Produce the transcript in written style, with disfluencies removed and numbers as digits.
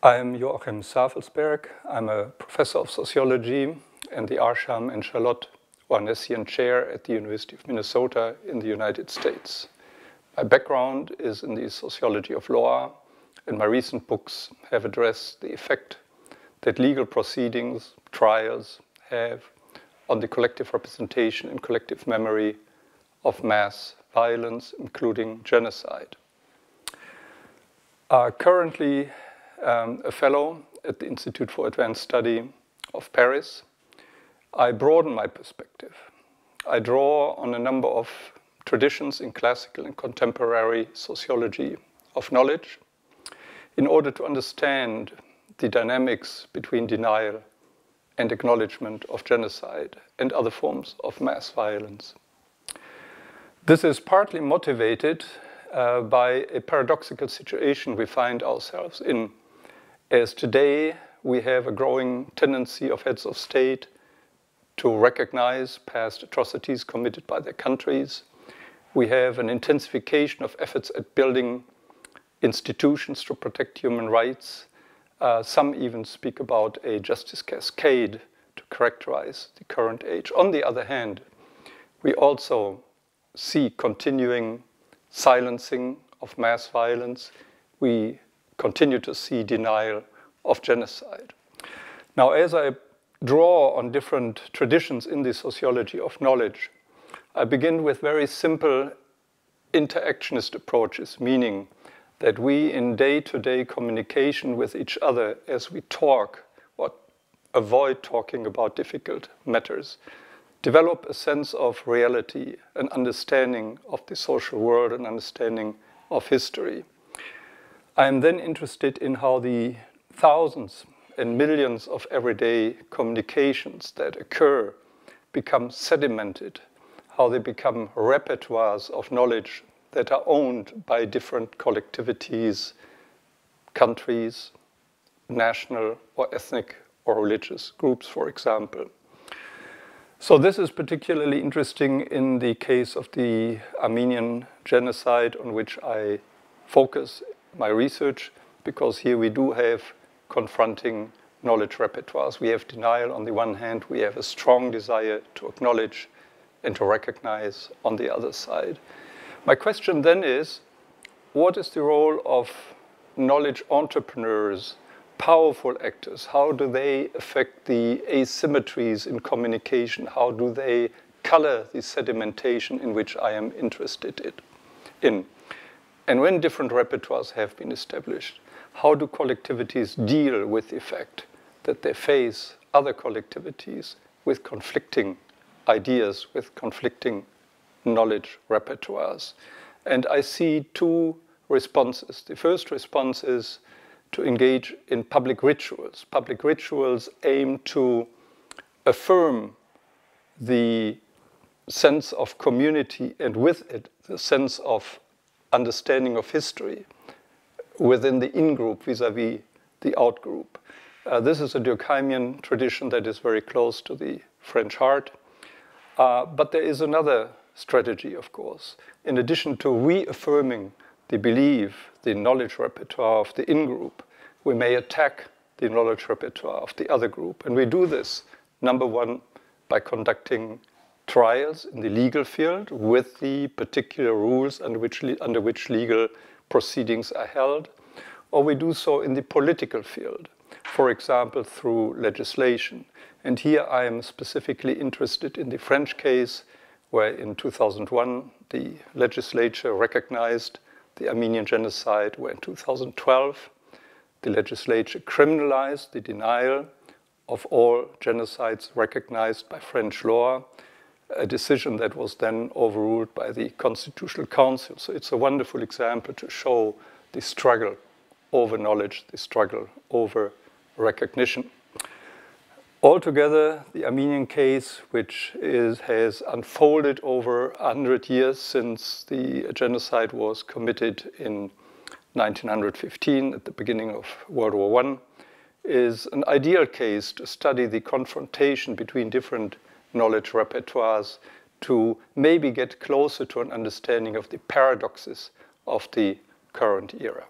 I'm Joachim Savelsberg. I'm a professor of sociology and the Arsham and Charlotte Ohanessian chair at the University of Minnesota in the United States. My background is in the sociology of law, and my recent books have addressed the effect that legal proceedings, trials, have on the collective representation and collective memory of mass violence, including genocide. Currently a fellow at the Institute for Advanced Study of Paris, I broaden my perspective. I draw on a number of traditions in classical and contemporary sociology of knowledge in order to understand the dynamics between denial and acknowledgement of genocide and other forms of mass violence. This is partly motivated by a paradoxical situation we find ourselves in, as today we have a growing tendency of heads of state to recognize past atrocities committed by their countries. We have an intensification of efforts at building institutions to protect human rights. Some even speak about a justice cascade to characterize the current age. On the other hand, we also see continuing silencing of mass violence. We continue to see denial of genocide. Now, as I draw on different traditions in the sociology of knowledge, I begin with very simple interactionist approaches, meaning that we in day-to-day communication with each other as we talk or avoid talking about difficult matters, develop a sense of reality, an understanding of the social world, an understanding of history. I am then interested in how the thousands and millions of everyday communications that occur become sedimented, how they become repertoires of knowledge that are owned by different collectivities, countries, national or ethnic or religious groups, for example. So this is particularly interesting in the case of the Armenian genocide, on which I focus my research, because here we do have confronting knowledge repertoires. We have denial on the one hand, we have a strong desire to acknowledge and to recognize on the other side. My question then is, what is the role of knowledge entrepreneurs, powerful actors? How do they affect the asymmetries in communication? How do they color the sedimentation in which I am interested in? And when different repertoires have been established, how do collectivities deal with the fact that they face other collectivities with conflicting ideas, with conflicting knowledge repertoires? And I see two responses. The first response is to engage in public rituals. Public rituals aim to affirm the sense of community and with it the sense of understanding of history within the in-group vis-a-vis the out-group. This is a Durkheimian tradition that is very close to the French heart. But there is another strategy, of course. In addition to reaffirming the belief, the knowledge repertoire of the in-group, we may attack the knowledge repertoire of the other group. And we do this, number one, by conducting trials in the legal field with the particular rules under which legal proceedings are held, or we do so in the political field, for example, through legislation. And here I am specifically interested in the French case, where in 2001 the legislature recognized the Armenian genocide, where in 2012 the legislature criminalized the denial of all genocides recognized by French law, a decision that was then overruled by the Constitutional Council. So it's a wonderful example to show the struggle over knowledge, the struggle over recognition. Altogether, the Armenian case, which has unfolded over 100 years since the genocide was committed in 1915, at the beginning of World War I, is an ideal case to study the confrontation between different knowledge repertoires to maybe get closer to an understanding of the paradoxes of the current era.